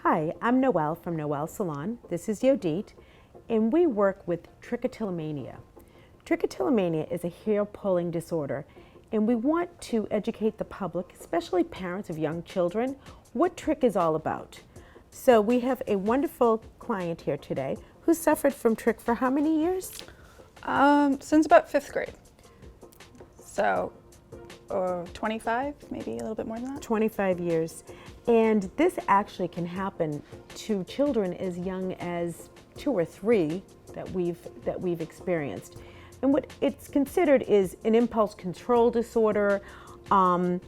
Hi, I'm Noelle from Noelle Salon. This is Yodit, and we work with Trichotillomania. Trichotillomania is a hair pulling disorder, and we want to educate the public, especially parents of young children, what trich is all about. So we have a wonderful client here today who suffered from trich for how many years? Since about 5th grade. So 25, maybe a little bit more than that. 25 years. And this actually can happen to children as young as 2 or 3 that we've experienced. And what it's considered is an impulse control disorder. There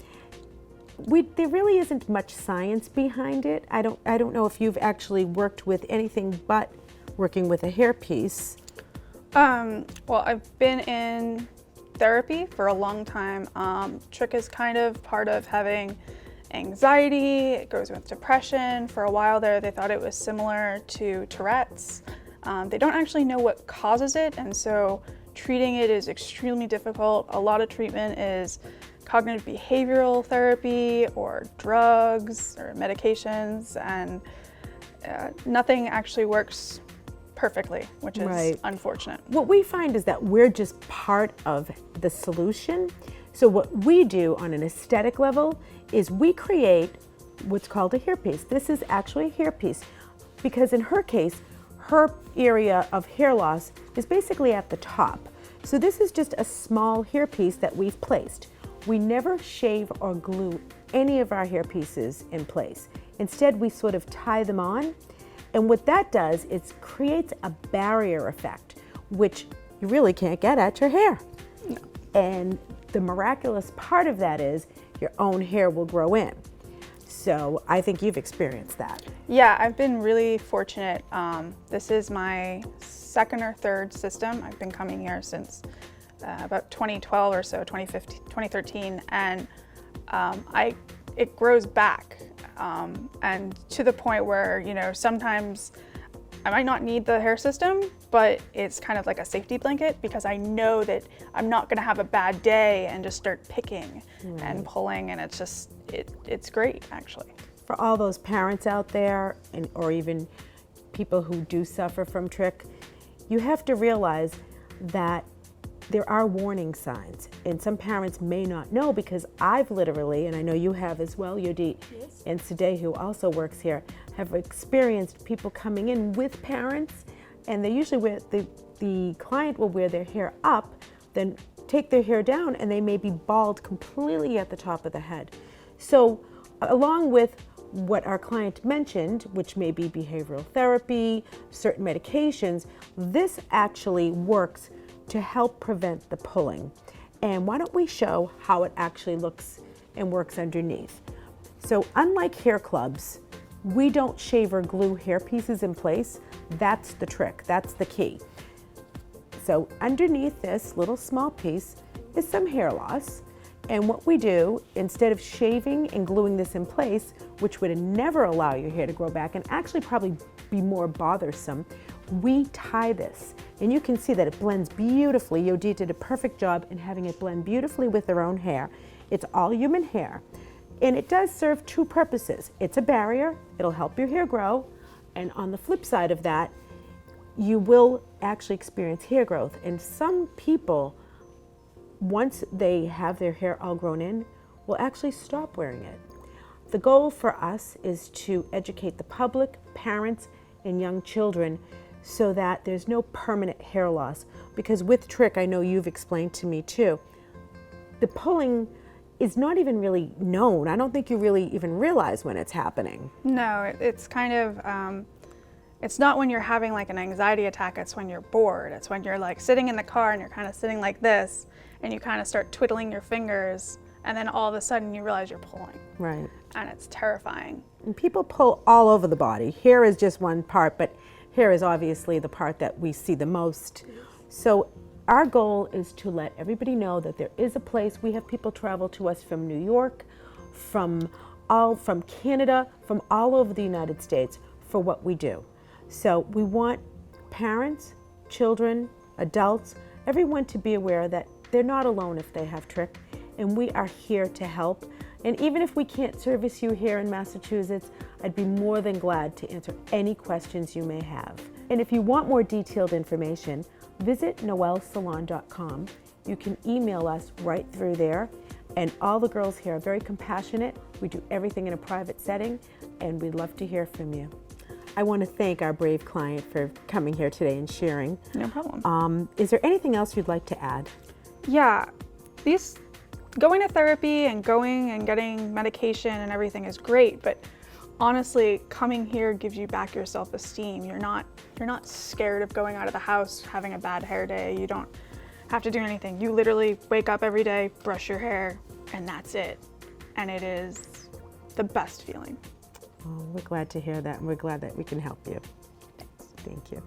really isn't much science behind it. I don't know if you've actually worked with anything but working with a hairpiece. Well, I've been in therapy for a long time. Trich is kind of part of having anxiety. It goes with depression. For a while there, they thought it was similar to Tourette's. They don't actually know what causes it, and so treating it is extremely difficult. A lot of treatment is cognitive behavioral therapy or drugs or medications, and nothing actually works perfectly, which is unfortunate. What we find is that we're just part of the solution. So what we do on an aesthetic level is we create what's called a hairpiece. This is actually a hairpiece because in her case, her area of hair loss is basically at the top. So this is just a small hairpiece that we've placed. We never shave or glue any of our hairpieces in place. Instead, we sort of tie them on. And what that does is creates a barrier effect, which you really can't get at your hair. No. And the miraculous part of that is your own hair will grow in. So I think you've experienced that. Yeah, I've been really fortunate. This is my 2nd or 3rd system. I've been coming here since about 2012 or so, 2013, and it grows back. And to the point where, sometimes I might not need the hair system, but it's kind of like a safety blanket because I know that I'm not gonna have a bad day and just start picking and pulling, and it's great, actually. For all those parents out there, or even people who do suffer from trich, you have to realize that there are warning signs, and some parents may not know because I've literally, and I know you have as well, Yodit, yes, and Sade, who also works here, have experienced people coming in with parents, and they usually wear, the client will wear their hair up, then take their hair down, and they may be bald completely at the top of the head. So along with what our client mentioned, which may be behavioral therapy, certain medications, this actually works to help prevent the pulling. And why don't we show how it actually looks and works underneath. So unlike hair clubs, we don't shave or glue hair pieces in place. That's the trick, that's the key. So underneath this little small piece is some hair loss. And what we do, instead of shaving and gluing this in place, which would never allow your hair to grow back and actually probably be more bothersome, we tie this. And you can see that it blends beautifully. Yodit did a perfect job in having it blend beautifully with their own hair. It's all human hair. And it does serve 2 purposes. It's a barrier, it'll help your hair grow. And on the flip side of that, you will actually experience hair growth. And some people, once they have their hair all grown in, will actually stop wearing it. The goal for us is to educate the public, parents, and young children so that there's no permanent hair loss. Because with trich, I know you've explained to me too, the pulling is not even really known. I don't think you really even realize when it's happening. No, it's kind of, it's not when you're having like an anxiety attack, it's when you're bored. It's when you're like sitting in the car and you're kind of sitting like this and you kind of start twiddling your fingers and then all of a sudden you realize you're pulling. Right. And it's terrifying. And people pull all over the body. Hair is just one part, but hair is obviously the part that we see the most. So our goal is to let everybody know that there is a place. We have people travel to us from New York, from Canada, from all over the United States for what we do. So we want parents, children, adults, everyone to be aware that they're not alone if they have trich, and we are here to help. And even if we can't service you here in Massachusetts, I'd be more than glad to answer any questions you may have. And if you want more detailed information, visit noelsalon.com. You can email us right through there. And all the girls here are very compassionate. We do everything in a private setting, and we'd love to hear from you. I want to thank our brave client for coming here today and sharing. No problem. Is there anything else you'd like to add? Yeah, going to therapy and going and getting medication and everything is great, but honestly, coming here gives you back your self-esteem. You're not scared of going out of the house, having a bad hair day. You don't have to do anything. You literally wake up every day, brush your hair, and that's it. And it is the best feeling. Oh, we're glad to hear that, and we're glad that we can help you. Thank you.